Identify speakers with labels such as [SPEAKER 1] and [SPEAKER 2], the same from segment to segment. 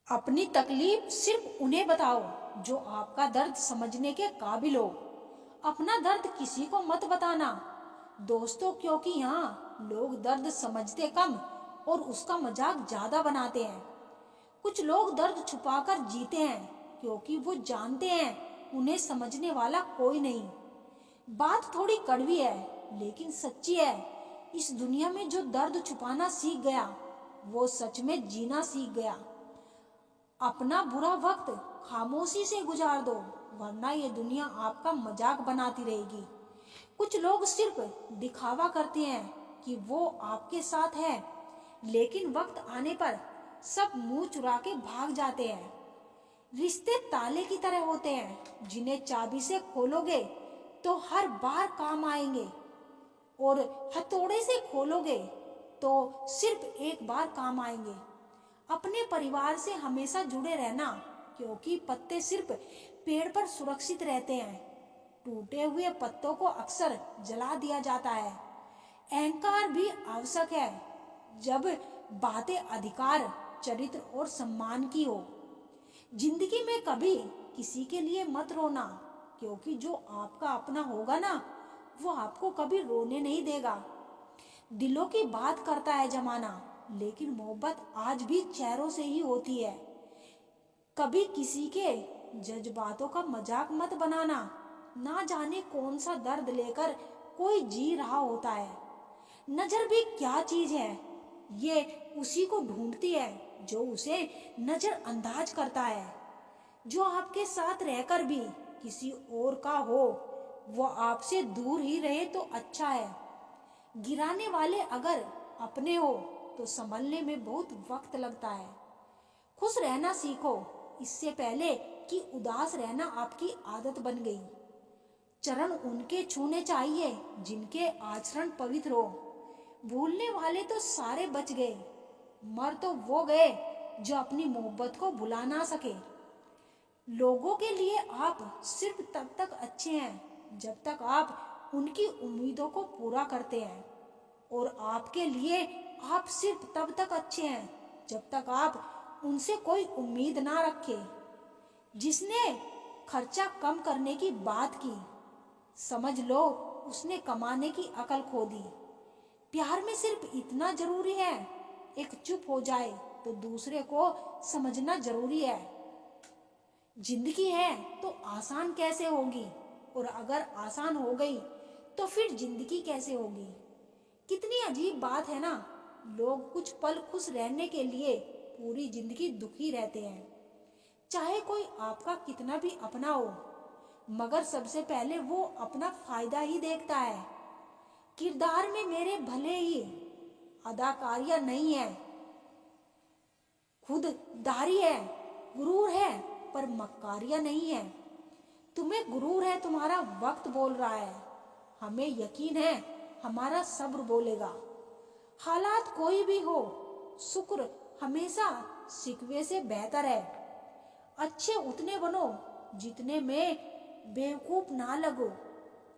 [SPEAKER 1] अपनी तकलीफ सिर्फ उन्हें बताओ जो आपका दर्द समझने के काबिल हो। अपना दर्द किसी को मत बताना दोस्तों, क्योंकि यहाँ लोग दर्द समझते कम और उसका मजाक ज्यादा बनाते हैं। कुछ लोग दर्द छुपाकर जीते हैं क्योंकि वो जानते हैं उन्हें समझने वाला कोई नहीं। बात थोड़ी कड़वी है लेकिन सच्ची है। इस दुनिया में जो दर्द छुपाना सीख गया वो सच में जीना सीख गया। अपना बुरा वक्त खामोशी से गुजार दो, वरना ये दुनिया आपका मजाक बनाती रहेगी। कुछ लोग सिर्फ दिखावा करते हैं कि वो आपके साथ है, लेकिन वक्त आने पर सब मुंह चुरा के भाग जाते हैं। रिश्ते ताले की तरह होते हैं, जिन्हें चाबी से खोलोगे तो हर बार काम आएंगे और हथौड़े से खोलोगे तो सिर्फ एक बार काम आएंगे। अपने परिवार से हमेशा जुड़े रहना, क्योंकि पत्ते सिर्फ पेड़ पर सुरक्षित रहते हैं। टूटे हुए पत्तों को अक्सर जला दिया जाता है। अहंकार भी आवश्यक है जब बातें अधिकार, चरित्र और सम्मान की हो। जिंदगी में कभी किसी के लिए मत रोना, क्योंकि जो आपका अपना होगा ना, वो आपको कभी रोने नहीं देगा। दिलों की बात करता है जमाना, लेकिन मोहब्बत आज भी चेहरों से ही होती है। कभी किसी के जज्बातों का मजाक मत बनाना। ना जाने कौन सा दर्द लेकर कोई जी रहा होता है। नजर भी क्या चीज है, ये उसी को ढूंढती है जो उसे नजरअंदाज करता है। जो आपके साथ रहकर भी किसी और का हो, वो आपसे दूर ही रहे तो अच्छा है। गिराने वाले अगर अपने हो तो संभलने में बहुत वक्त लगता है। खुश रहना सीखो, इससे पहले कि उदास रहना आपकी आदत बन गई। चरण उनके छूने चाहिए जिनके आचरण पवित्र हो। भूलने वाले तो सारे बच गए, मर तो वो गए जो अपनी मोहब्बत को भुला ना सके। लोगों के लिए आप सिर्फ तब तक अच्छे हैं जब तक आप उनकी उम्मीदों को पूरा करते हैं, और आपके लिए आप सिर्फ तब तक अच्छे हैं जब तक आप उनसे कोई उम्मीद ना रखें। जिसने खर्चा कम करने की बात की, समझ लो उसने कमाने की अकल खो दी। प्यार में सिर्फ इतना जरूरी है, एक चुप हो जाए तो दूसरे को समझना जरूरी है। जिंदगी है तो आसान कैसे होगी, और अगर आसान हो गई तो फिर जिंदगी कैसे होगी। कितनी अजीब बात है ना, लोग कुछ पल खुश रहने के लिए पूरी जिंदगी दुखी रहते हैं। चाहे कोई आपका कितना भी अपना हो, मगर सबसे पहले वो अपना फायदा ही देखता है। किरदार में मेरे भले ही अदाकारियां नहीं है, खुददारी है, गुरूर है, पर मक्कारियां नहीं है। तुम्हें गुरूर है, तुम्हारा वक्त बोल रहा है। हमें यकीन है हमारा सब्र बोलेगा। हालात कोई भी हो, शुक्र हमेशा शिकवे से बेहतर है। अच्छे उतने बनो जितने में बेवकूफ ना लगो।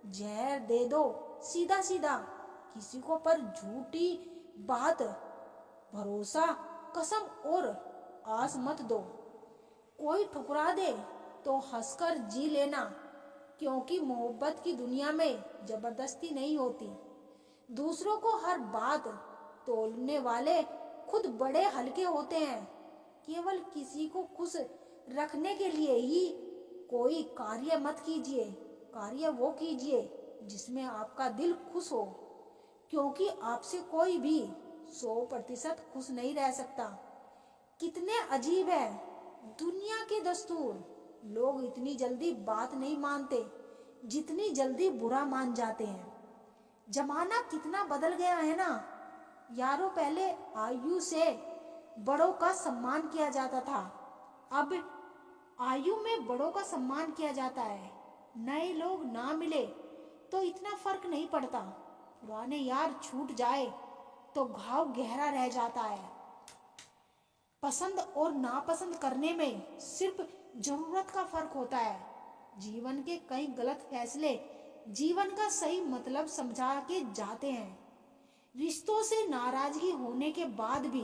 [SPEAKER 1] जहर दे दो सीधा सीधा, किसी को पर झूठी बात, भरोसा, कसम और आस मत दो। कोई ठुकरा दे तो हंसकर जी लेना, क्योंकि मोहब्बत की दुनिया में जबरदस्ती नहीं होती। दूसरों को हर बात तोलने वाले खुद बड़े हल्के होते हैं। केवल किसी को खुश रखने के लिए ही कोई कार्य मत कीजिए। कार्य वो कीजिए जिसमें आपका दिल खुश हो, क्योंकि आपसे कोई भी 100% खुश नहीं रह सकता। कितने अजीब है दुनिया के दस्तूर। लोग इतनी जल्दी बात नहीं मानते जितनी जल्दी बुरा मान जाते हैं। जमाना कितना बदल गया है ना यारों। पहले आयु से बड़ों का सम्मान किया जाता था, अब आयु में बड़ों का सम्मान किया जाता है। नए लोग ना मिले तो इतना फर्क नहीं पड़ता, पुराने यार छूट जाए तो घाव गहरा रह जाता है। पसंद और नापसंद करने में सिर्फ जरूरत का फर्क होता है। जीवन के कई गलत फैसले जीवन का सही मतलब समझा के जाते हैं। रिश्तों से नाराजगी होने के बाद भी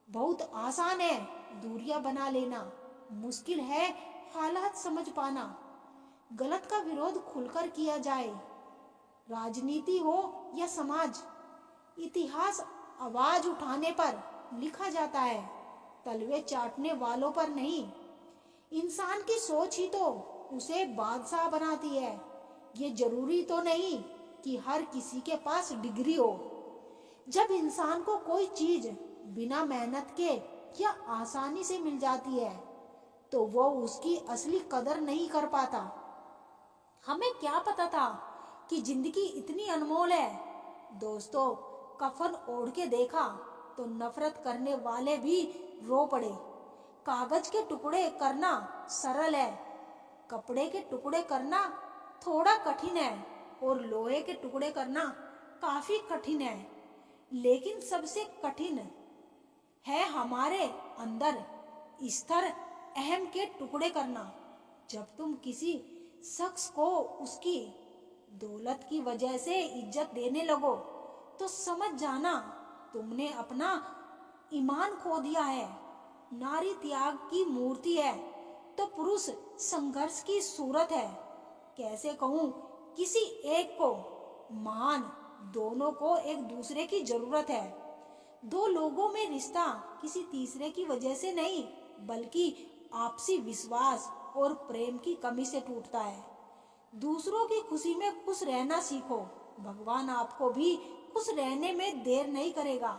[SPEAKER 1] बहुत आसान है दूरियां बना लेना, मुश्किल है हालात समझ पाना। गलत का विरोध खुलकर किया जाए, राजनीति हो या समाज, इतिहास आवाज उठाने पर लिखा जाता है, तलवे चाटने वालों पर नहीं। इंसान की सोच ही तो उसे बादशाह बनाती है। ये जरूरी तो नहीं कि हर किसी के पास डिग्री हो। जब इंसान को कोई चीज बिना मेहनत के या आसानी से मिल जाती है तो वो उसकी असली कदर नहीं कर पाता। हमें क्या पता था कि जिंदगी इतनी अनमोल है। दोस्तों, कफन ओढ़ के देखा तो नफरत करने वाले भी रो पड़े। कागज के टुकड़े करना सरल है, कपड़े के टुकड़े करना थोड़ा कठिन है, और लोहे के टुकड़े करना काफी कठिन है। लेकिन सबसे कठिन है हमारे अंदर स्तर अहम के टुकड़े करना। जब तुम किसी शख्स को उसकी दौलत की वजह से इज्जत देने लगो तो समझ जाना तुमने अपना ईमान खो दिया है। नारी त्याग की मूर्ति है तो पुरुष संघर्ष की सूरत है। कैसे कहूँ, किसी एक को महान, दोनों को एक दूसरे की जरूरत है। दो लोगों में रिश्ता किसी तीसरे की वजह से नहीं, बल्कि आपसी विश्वास और प्रेम की कमी से टूटता है। दूसरों की खुशी में खुश रहना सीखो, भगवान आपको भी खुश रहने में देर नहीं करेगा।